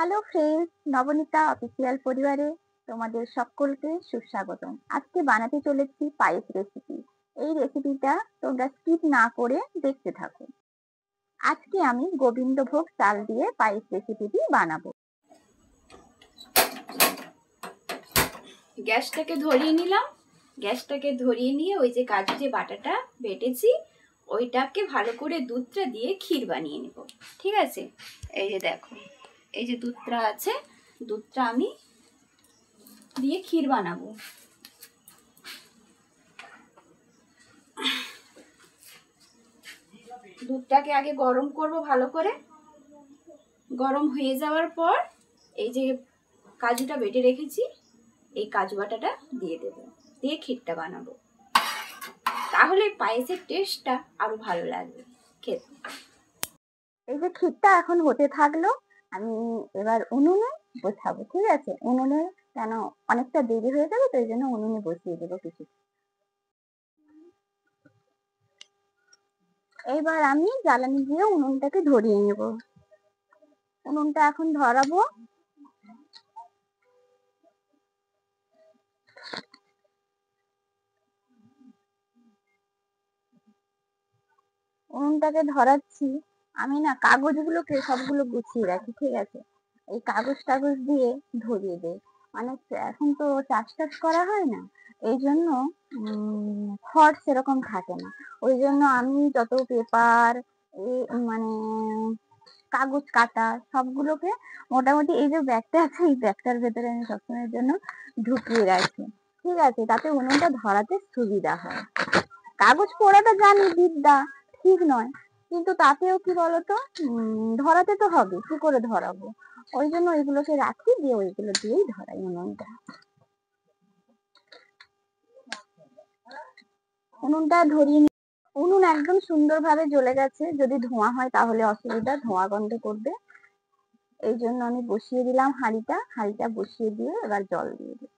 Hello friends, Nabanita official পরিবারে তোমাদের সকলকে সুস্বাগতম। আজকে বানাতে চলেছি পায়েস রেসিপি। এই রেসিপিটা তোমরা স্কিপ না করে দেখতে থাকো। আজকে আমি গোবিন্দভোগ চাল দিয়ে পায়েস রেসিপিটি বানাবো। গ্যাসটাকে ধরিয়ে নিলাম। গ্যাসটাকে ধরিয়ে নিয়ে ওই যে কাজু যে বাটাটা বেটেছি ওইটাকে ভালো করে দুধটা দিয়ে ক্ষীর বানিয়ে নেব। ঠিক আছে, এই যে দেখো, এই যে দুধটা আছে, দুধটা আমি দিয়ে ক্ষীর বানাবো। দুধটাকে আগে গরম করব ভালো করে। গরম হয়ে যাওয়ার পর এই যে কাজুটা বেটে রেখেছি এই কাজু বাটাটা দিয়ে দেবো, দিয়ে ক্ষীরটা বানাবো। তাহলে পায়েসের টেস্টটা আরো ভালো লাগবে খেতে। এই যে ক্ষীরটা এখন হতে থাকলো, আমি এবার উনুনে বসাবো। ঠিক আছে, উনুনে কেন অনেকটা দেরি হয়ে যাবে, তো এই জন্য উনুনে বসিয়ে দেবো কিছু। এবার আমি জ্বালানি দিয়ে উনুনটাকে ধরিয়ে নেব। উনুনটা এখন ধরাবো। উনুনটাকে ধরাচ্ছি। আমি না কাগজগুলোকে সবগুলো গুছিয়ে রাখি। ঠিক আছে, এই কাগজ টাগজ দিয়ে ধরিয়ে দেয়। মানে এখন তো চাষ টাস করা হয় না, এই জন্য খড় সেরকম থাকে না। ওই জন্য আমি যত পেপার মানে কাগজ কাটা সবগুলোকে মোটামুটি এই যে ব্যাগটা আছে এই ব্যাগটার ভেতরে আমি সবসময়ের জন্য ঢুকিয়ে রাখি। ঠিক আছে, তাতে উনুনটা ধরাতে সুবিধা হয়। কাগজ পোড়াটা জানি বিদ্যা, ঠিক নয়, কিন্তু তাতেও কি বলতো, ধরাতে তো হবে, কি করে ধরাবো, ওই জন্য ওইগুলোকে রাখি, দিয়ে ওইগুলো দিয়েই ধরাই উনুনটা। উনুনটা ধরিয়ে উনুন একদম সুন্দরভাবে জ্বলে গেছে। যদি ধোঁয়া হয় তাহলে অসুবিধা, ধোঁয়া গন্ধ করবে। এই জন্য আমি বসিয়ে দিলাম হাঁড়িটা বসিয়ে দিয়ে এবার জল দিয়ে দিই।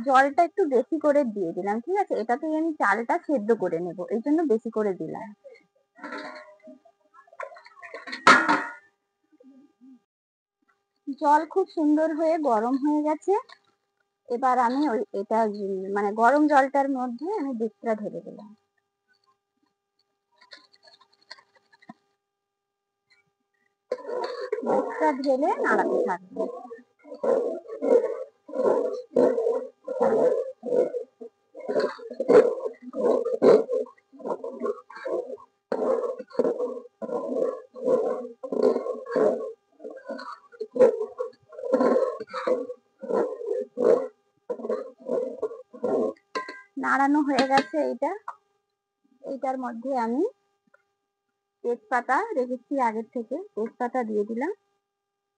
জলটা একটু বেশি করে দিয়ে দিলাম। ঠিক আছে, এটাতে আমি চালটা সেদ্ধ করে নেব, এই জন্য বেশি করে দিলাম। জল খুব সুন্দর হয়ে গরম হয়ে গেছে। এবার আমি এটা মানে গরম জলটার মধ্যে আমি দুধটা ঢেলে দিলাম। দুধটা ঢেলে নাড়াতে থাকবো। নাড়ানো হয়ে গেছে। এইটার মধ্যে আমি তেজপাতা রেখেছি আগের থেকে, তেজপাতা দিয়ে দিলাম।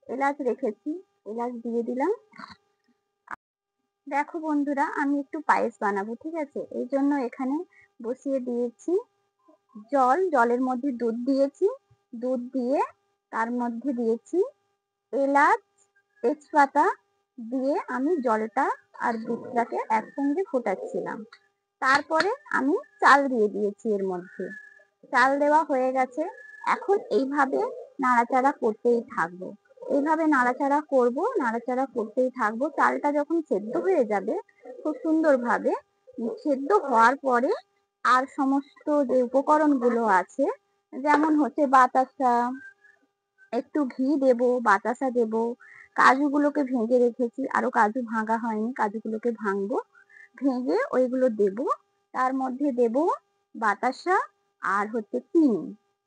এলাচ রেখেছি, এলাচ দিয়ে দিলাম। দেখো বন্ধুরা, আমি একটু পায়েস বানাবো। ঠিক আছে, এই জন্য এখানে বসিয়ে দিয়েছি জল। জলের মধ্যে দুধ দিয়েছি, দুধ দিয়ে তার মধ্যে দিয়েছি এলাচ, তেজপাতা দিয়ে আমি জলটা আর দুধটাকে একসঙ্গে ফোটাচ্ছিলাম। তারপরে আমি চাল দিয়ে দিয়েছি এর মধ্যে। চাল দেওয়া হয়ে গেছে। এখন এইভাবে নাড়াচাড়া করতেই থাকবো। এইভাবে নাড়াচাড়া করব, নাড়াচাড়া করতেই থাকবো। চালটা যখন সেদ্ধ হয়ে যাবে খুব সুন্দরভাবে, সেদ্ধ হওয়ার পরে আর সমস্ত যে উপকরণগুলো আছে, যেমন হচ্ছে বাতাসা, একটু ঘি দেব, বাতাসা দেব, কাজুগুলোকে ভেঙে রেখেছি, আরো কাজু ভাঙা হয়নি, কাজুগুলোকে ভাঙবো, ভেঙে ওইগুলো দেব। তার মধ্যে দেব বাতাসা আর হচ্ছে চিনি।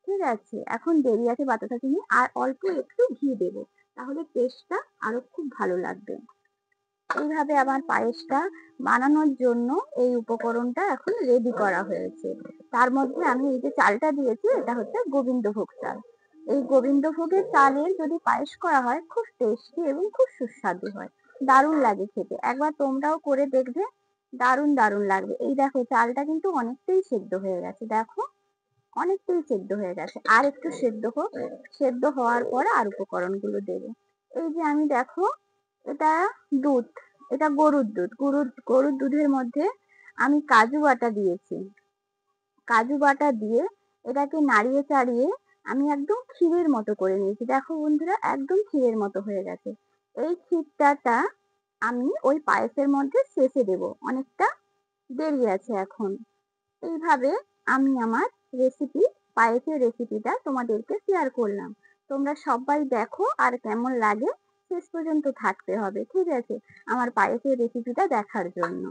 ঠিক আছে, এখন দেরি আছে বাতাসা চিনি, আর অল্প একটু ঘি দেব, তাহলে টেস্টটা আরো খুব ভালো লাগবে। এইভাবে আমার পায়েসটা বানানোর জন্য এই উপকরণটা এখন রেডি করা হয়েছে। তার মধ্যে আমি এই যে চালটা দিয়েছি, এটা হচ্ছে গোবিন্দভোগ চাল। এই গোবিন্দভোগের চালের যদি পায়েস করা হয় খুব টেস্টি এবং খুব সুস্বাদু হয়, দারুণ লাগে খেতে। একবার তোমরাও করে দেখবে, দারুণ দারুণ লাগবে। এই দেখো চালটা কিন্তু অনেকটাই সেদ্ধ হয়ে গেছে, দেখো অনেকটাই সেদ্ধ হয়ে গেছে, আর একটু সেদ্ধ হোক। সেদ্ধ হওয়ার পরে আর উপকরণগুলো দেবো। এই যে আমি দেখো, এটা দুধ, এটা গরুর দুধ। গরুর দুধের মধ্যে আমি কাজু বাটা দিয়েছি। কাজু বাটা দিয়ে এটাকে নাড়িয়ে চাড়িয়ে আমি একদম ক্ষীরের মতো করে নিয়েছি। দেখো বন্ধুরা, একদম ক্ষীরের মতো হয়ে গেছে। এই ক্ষীরটাটা আমি ওই পায়েসের মধ্যে শেষে দেব, অনেকটা দেরি আছে এখন। এইভাবে আমি আমার রেসিপি, পায়েসের রেসিপিটা তোমাদেরকে শেয়ার করলাম। তোমরা সবাই দেখো, আর কেমন লাগে শেষ পর্যন্ত থাকতে হবে, ঠিক আছে, আমার পায়েসের রেসিপিটা দেখার জন্য।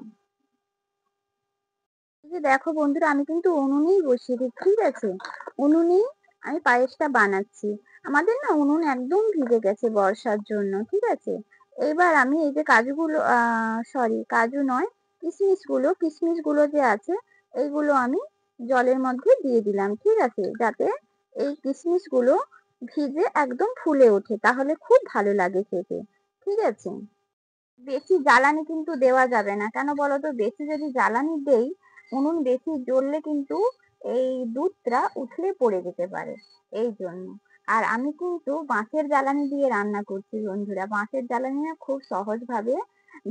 এই যে দেখো বন্ধুরা, আমি কিন্তু উনুনেই বসিয়ে দিই, ঠিক আছে, উনুনেই আমি পায়েসটা বানাচ্ছি। আমাদের না উনুন একদম ভিজে গেছে বর্ষার জন্য, ঠিক আছে। এবার আমি এই যে কাজুগুলো, সরি কাজু নয়, কিশমিশ গুলো যে আছে, এইগুলো আমি জলের মধ্যে দিয়ে দিলাম, ঠিক আছে, যাতে এই কিশমিশ গুলো ভিজে একদম ফুলে ওঠে, তাহলে খুব ভালো লাগে খেতে, ঠিক আছে। বেশি জ্বালানি কিন্তু দেওয়া যাবে না, কেন বলো তো, বেশি যদি জ্বালানি দেই, উনুন বেশি জ্বললে কিন্তু এই দুধটা উথলে পড়ে যেতে পারে, এই জন্য। আর আমি কিন্তু বাঁশের জ্বালানি দিয়ে রান্না করছি বন্ধুরা। বাঁশের জ্বালানি না খুব সহজ ভাবে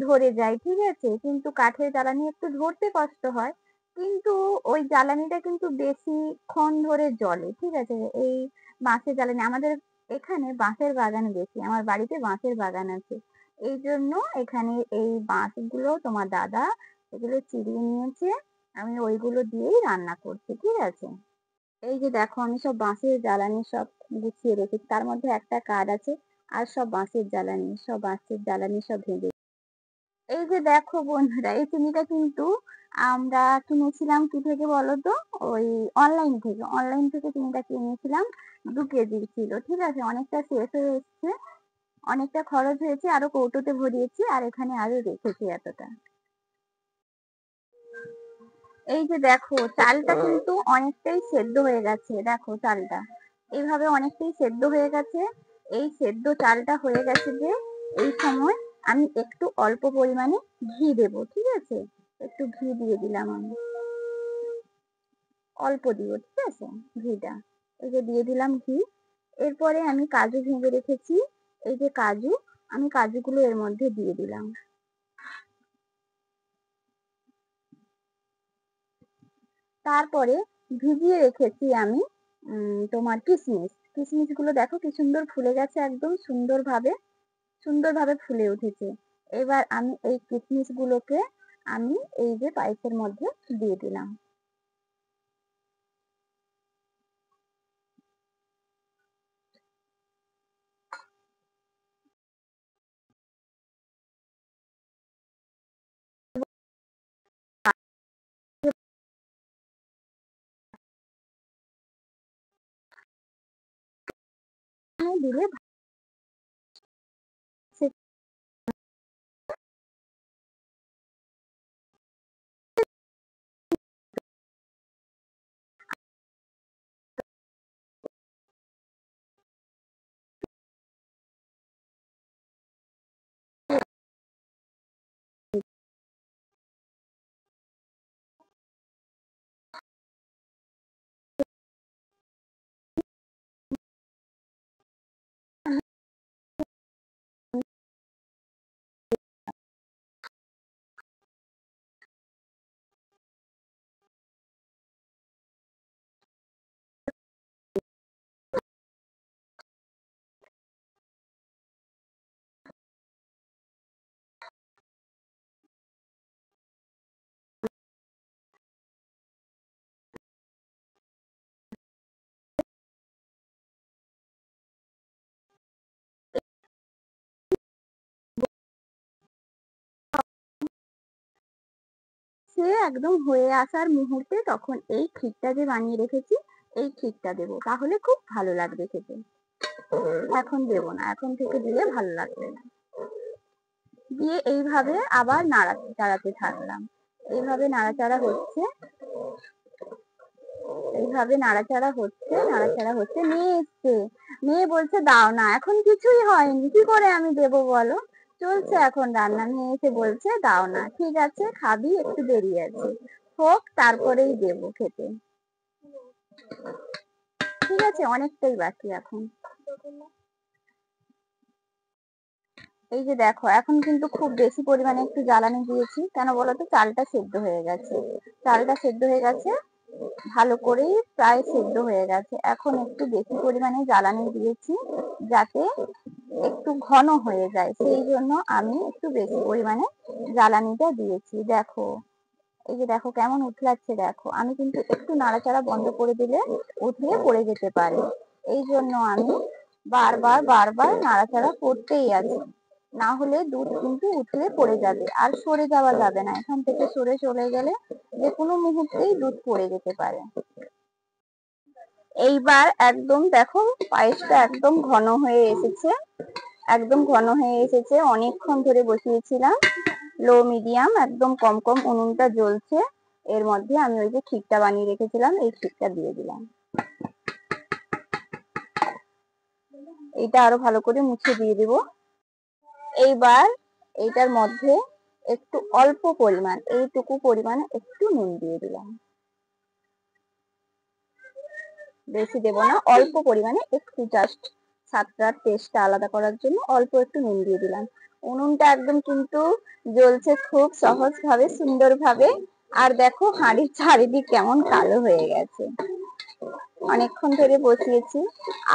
ধরে যায়, ঠিক আছে, কিন্তু কাঠের জ্বালানি একটু ধরতে কষ্ট হয়, কিন্তু ওই জ্বালানিটা কিন্তু বেশিক্ষণ ধরে জ্বলে, ঠিক আছে। এই বাঁশের জ্বালানি, আমাদের এখানে বাঁশের বাগান বেশি, আমার বাড়িতে বাঁশের বাগান আছে, এই জন্য এখানে এই বাঁশগুলো তোমার দাদা এগুলো চিরিয়ে নিয়েছে, আমি ওইগুলো দিয়েই রান্না করছি, ঠিক আছে। এই যে দেখো, আমি সব বাঁশের জ্বালানি সব গুছিয়ে রেখেছি, তার মধ্যে একটা কার্ড আছে, আর সব বাঁশের জ্বালানি সব ভেজে। এই যে দেখো বন্ধুরা, এই চিনিটা কিন্তু আমরা কিনেছিলাম কি থেকে বলো তো, ওই অনলাইন থেকে চিনিটা কিনেছিলাম। 2 কেজির ছিল, ঠিক আছে, অনেকটা শেষ হয়ে এসছে, অনেকটা খরচ হয়েছে, আরো কৌটোতে ভরিয়েছি, আর এখানে আরো রেখেছি এতটা। এই যে দেখো, চালটা কিন্তু অনেকটাই সেদ্ধ হয়ে গেছে, দেখো চালটা এইভাবে অনেকটাই সেদ্ধ হয়ে গেছে। এই সেদ্ধ চালটা হয়ে গেছে যে, এই সময় আমি একটু অল্প পরিমাণে ঘি দেব, ঠিক আছে, একটু ঘি দিয়ে দিলাম আমি, অল্প দিব, ঠিক আছে, ঘিটা। এই যে দিয়ে দিলাম ঘি। এরপরে আমি কাজু ভেঙে রেখেছি, এই যে কাজু, আমি কাজুগুলো এর মধ্যে দিয়ে দিলাম। তারপরে ভিজিয়ে রেখেছি আমি তোমার কিশমিশ গুলো দেখো কি সুন্দর ফুলে গেছে, একদম সুন্দরভাবে ফুলে উঠেছে। এবার আমি এই কিশমিশ গুলোকে আমি এই যে পায়েসের মধ্যে দিয়ে দিলাম। দিলে সে একদম হয়ে আসার মুহূর্তে তখন এই ক্ষীরটা যে বানিয়ে রেখেছি, এই ক্ষীরটা দেবো, তাহলে খুব ভালো লাগবে খেতে। এখন দেবো না, এখন থেকে দিলে ভালো লাগবে না। দিয়ে এইভাবে আবার নাড়াতে থাকলাম। এইভাবে নাড়াচাড়া হচ্ছে, মেয়ে এসছে, মেয়ে বলছে দাও না, এখন কিছুই হয়নি, কি করে আমি দেবো বলো, চলছে এখন রান্না, মেয়ে এসে বলছে দাও না, ঠিক আছে খাবি, একটু দেরি আছে, হোক তারপরেই দেবো খেতে। ঠিক আছে, অনেকটাই বাকি এখন। এই যে দেখো, এখন কিন্তু খুব বেশি পরিমাণে একটু জ্বালানি দিয়েছি, কেন বলতো? চালটা সেদ্ধ হয়ে গেছে, চালটা সেদ্ধ হয়ে গেছে ভালো করেই, প্রায় সেদ্ধ হয়ে গেছে। এখন একটু বেশি পরিমাণে জ্বালানি দিয়েছি যাতে একটু ঘন হয়ে যায়, সেই জন্য আমি একটু বেশি পরিমাণে জ্বালানিটা দিয়েছি। দেখো, এই যে দেখো কেমন উতলাচ্ছে। দেখো, আমি কিন্তু একটু নাড়াচাড়া বন্ধ করে দিলে উতলে পড়ে যেতে পারে, এই জন্য আমি বারবার বারবার নাড়াচাড়া করতেই আছি, না হলে দুধ কিন্তু উতলে পড়ে যাবে, আর সরে যাওয়া যাবে না। এখান থেকে সরে চলে গেলে যে কোনো মুহূর্তেই দুধ পড়ে যেতে পারে। এইবার একদম দেখো, পায়েসটা একদম ঘন হয়ে এসেছে, একদম ঘন হয়ে এসেছে। অনেকক্ষণ ধরে বসিয়েছিলাম, লো মিডিয়াম একদম কম কম উনুনটা জ্বলছে। এর মধ্যে আমি ওই যে ক্ষীরটা বানিয়ে রেখেছিলাম, এই ক্ষীরটা দিয়ে দিলাম। এটা আরো ভালো করে মুছে দিয়ে দিব। এইবার এইটার মধ্যে একটু অল্প পরিমাণ, এইটুকু পরিমাণে একটু নুন দিয়ে দিলাম, বেশি দেব না, অল্প পরিমাণে একটু, জাস্ট স্বাদটার টেস্টটা আলাদা করার জন্য অল্প একটু নুন দিয়ে দিলাম। উনুনটা একদম কিন্তু জ্বলছে খুব সহজ ভাবে, সুন্দর ভাবে। আর দেখো হাঁড়ির চারিদিক কেমন কালো হয়ে গেছে। অনেকক্ষণ ধরে বসিয়েছি,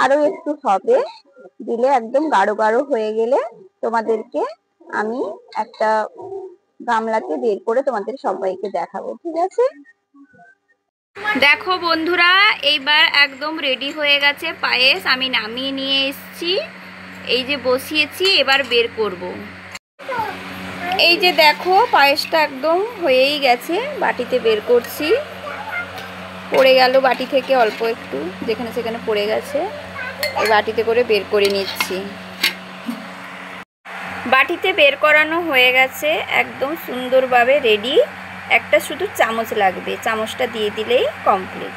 আরো একটু হবে, দিলে একদম গাঢ় গাঢ় হয়ে গেলে তোমাদেরকে আমি একটা গামলাতে বের করে তোমাদের সবাইকে দেখাবো, ঠিক আছে? দেখো বন্ধুরা, এইবার একদম রেডি হয়ে গেছে পায়েস, আমি নামিয়ে নিয়ে এসেছি। এই যে বসিয়েছি, এবার বের করব। এই যে দেখো, পায়েসটা একদম হয়েই গেছে, বাটিতে বের করছি। পড়ে গেল বাটি থেকে অল্প একটু, যেখানে সেখানে পড়ে গেছে, এই বাটিতে করে বের করে নিচ্ছি। বাটিতে বের করানো হয়ে গেছে, একদম সুন্দরভাবে রেডি। একটা শুধু চামচ লাগবে, চামচটা দিয়ে দিলেই কমপ্লিট।